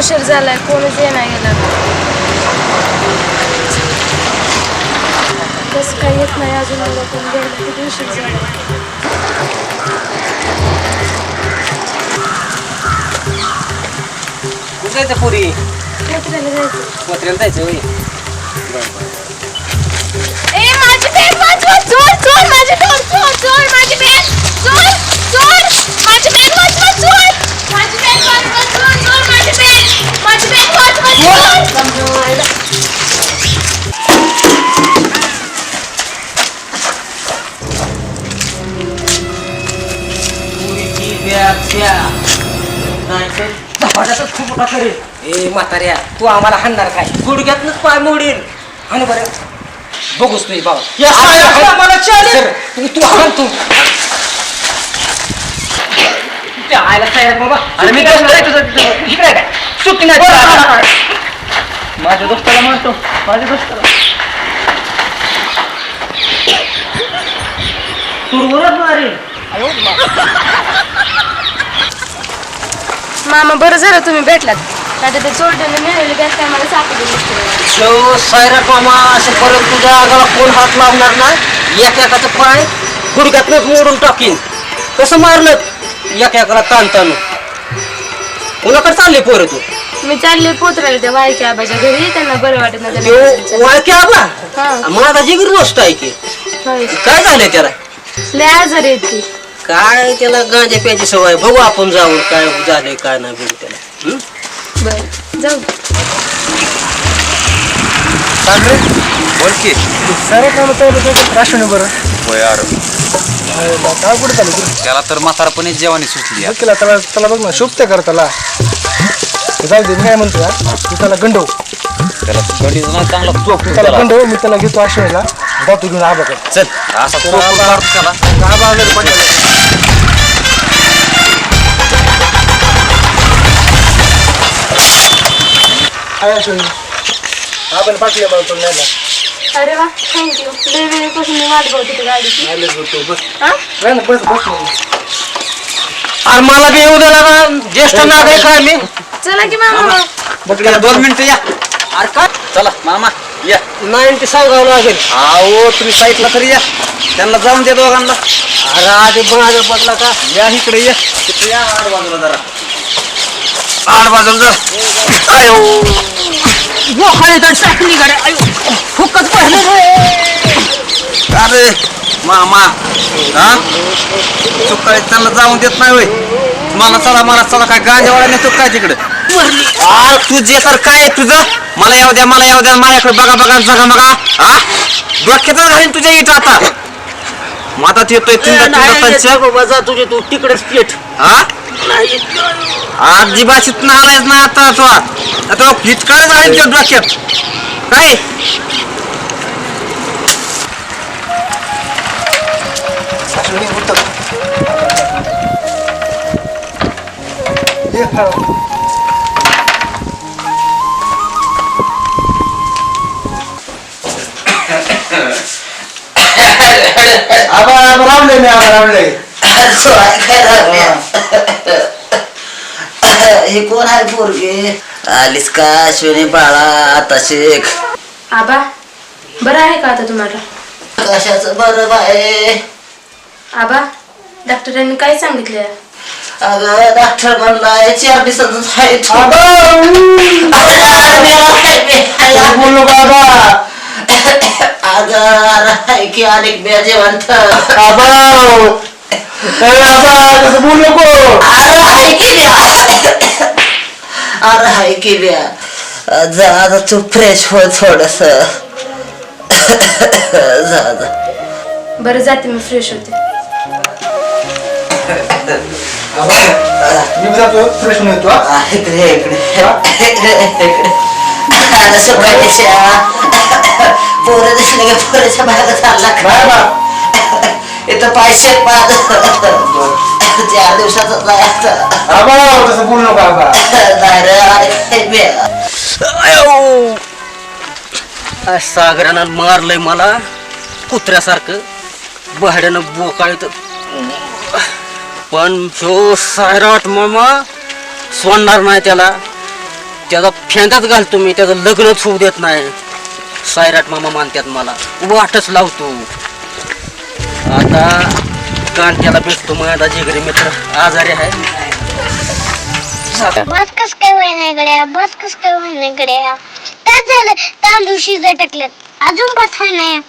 उशीर झालाय, कोणच ये नाही गेला. कसं काही येत नाही अजून मला, पण गेला किती उशीर झाला. कुठं जायचं पुरी? यात्रेला जायचं. यात्रेला जायचं होय. ए माझी बॅग वाचवा, चोर चोर माझी बॅग, चोर चोर माझी बॅग, चोर चोर माझी बॅग वाचवा, चोर माझी बॅग वाचवा, चोर चोर माझी बॅग वाचवा, चोर. पुरीची बॅग द्या. नाही तर झपाट्यातच खूप मोठा करेल. ए म्हाताऱ्या, तू आम्हाला हाणणार काय? गुडघ्यातनच पाय मोडील. हाण बरं, बघूच तुझी बाबा. तू हाण तू. आयला तयार बाबा. आणि मी काय तुझं इकडे काय चुकी नाही. माझ्या दोस्ताला म्हणतो, माझ्या दोस्ताला तुरवरच मारेल. मामा बरं झालं तुम्ही भेटलात, नाही ते चोरट्याने मिळालेली बॅग काय मला सापडली नसते. सायराट मामा, असं परत तुझ्या आगाला कोण हात लावणार ना. एकाचं पाय गुडघ्यातनंच मोडून टाकीन. कसं मारलं एकाला ताण ताणून. कुणाकडे चालले पोरं तू? मी चालले पोत्रायला त्या वाळक्या आबाच्या घरी, त्यांना बरं वाटत नाही. तो वाळक्या आबा माझा जिगरी गोष्ट आहे की. काय झालंय त्याला? लय आजारी आहेत ती. काय त्याला गांजा प्यायची सवय. बघू आपण जाऊन काय झालंय काय नाही बघू त्याला. बर जाऊ. बोल की सारे काम राशन बरं होय यार. काय कुठे चालू त्याला तर म्हातारपणी जेवणी सुचली यार. केला त्याला त्याला बघ ना शोभते कर त्याला. जाऊ दे, मी काय म्हणतो यार, तू त्याला गंडव. त्याला गडीचं ना चांगला चोप त्याला गंडव, मी त्याला घेतो आश्रयला, जातो घेऊन आबाकडे. चल असा चोप मारतो त्याला. आबा आलं पडलं. काय आश्रय आपण पाठवले मला तो न्यायला. अरे वा, थँक्यू. लय वेळेपासून मी वाट बघत होते गाडीची. बस हा? नाही ना, बस बस. अरे मला बी येऊ द्याला ना, ज्येष्ठ नागरिक आहे मी. चला की मामा. त्याला 2 मिनिटं या. अरे काय चला मामा या. नाही ते सांगावं लागेल. आओ तुम्ही साईडला तरी या. त्यांना जाऊन द्या दोघांना. अरे आधी माझं बदला का. या इकडे या. तिथे या आड बाजूला जरा. आड बाजूला जा. आयो टाकली गाड्या. फुकच पडलं रे. अरे मामा हा चुकाळी त्यांना जाऊन देत नाही होय. मला चला काय गांजावाला नेतो काय तिकडे. तू जे कर काय तुझं. मला येऊ द्या माझ्याकडे बघा बघा जगा बघा. हा डोक्यातच घालीन तुझ्या इथं आता. मातात येतोय बाबा तुझे तू तिकडेच पेट. हा आजीबाशीत नालायच ना आता तो. आता हिचकाळ घालीन तुझ्या डोक्यात काय. हे कोण आहे पोरगे. आलीस का अश्विनी बाळा आता शेख. आबा बरं आहे का आता तुम्हाला? कशाचं बरं बाय. आबा डॉक्टरांनी काय सांगितलं? अगं डॉक्टर म्हणलाय 4 दिवसातच आहे. बोललो बाबा. अगं की अनेक बे जेवंत. तसं बोल नको. अरे हाय की ब्या. जा आता तू फ्रेश हो थोडस. जा. बरं जाते मी, फ्रेश होते. मी जातो फ्रेश होऊन येतो. पोरं दिसले की पोराच्या भागात चालला. इथं पैसे 4 दिवसाचा जायचं. तसं बोल नको बाबा. सागरानं मारलंय मला कुत्र्यासारखं. भाड्यानं बोकाळत. पण तो सायराट मामा सोडणार नाही त्याला. त्याचा फेंदाच घालतो मी, त्याचं लग्नच होऊ देत नाही. सायराट मामा मानतात मला, वाटच लावतो. आता कांट्याला भेटतो माझा जिगरी मित्र, आजारी आहे. बस कस काय व्हायला गड्या, बस कस काय व्हायला गड्या. काय झालं, तांदूळ शिजाय टाकल्यात, अजून बस नाही.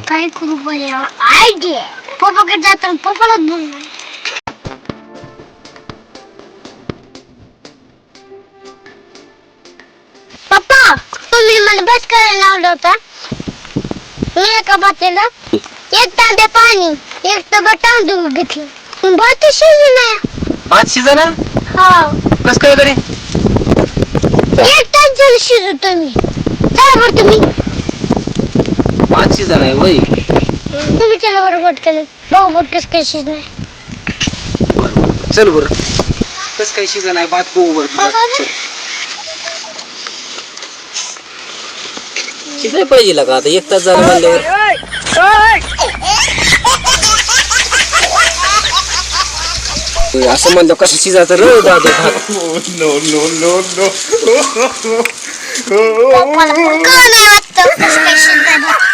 काय करू बरं, आयडिया. पप्पाकडे जाताना पप्पालाच बोलणार. पप्पा, तुम्ही मला बस करायला लावलं होता. मी एका बातेला एक तांबे पाणी, एक तबा तांदूळ घेतलं. भात शिजू नाही. भात शिजना हा, कस काय तरी एक तास झालं शिजवतो मी. चला बरं तुम्ही. भात शिजा नाही वय. तुम्ही त्याला बरोबर केलं. भाऊ बोट कसं काय शिजणार. चल बरं, कस काही शिजा नाही भात को शिजाय पाहिजे का आता, एक तास झाला म्हणल्यावर. असं म्हणलं कसं शिजायचं रे दादा भात. पप्पाला का नाही वाटतं कसं काय शिजणार.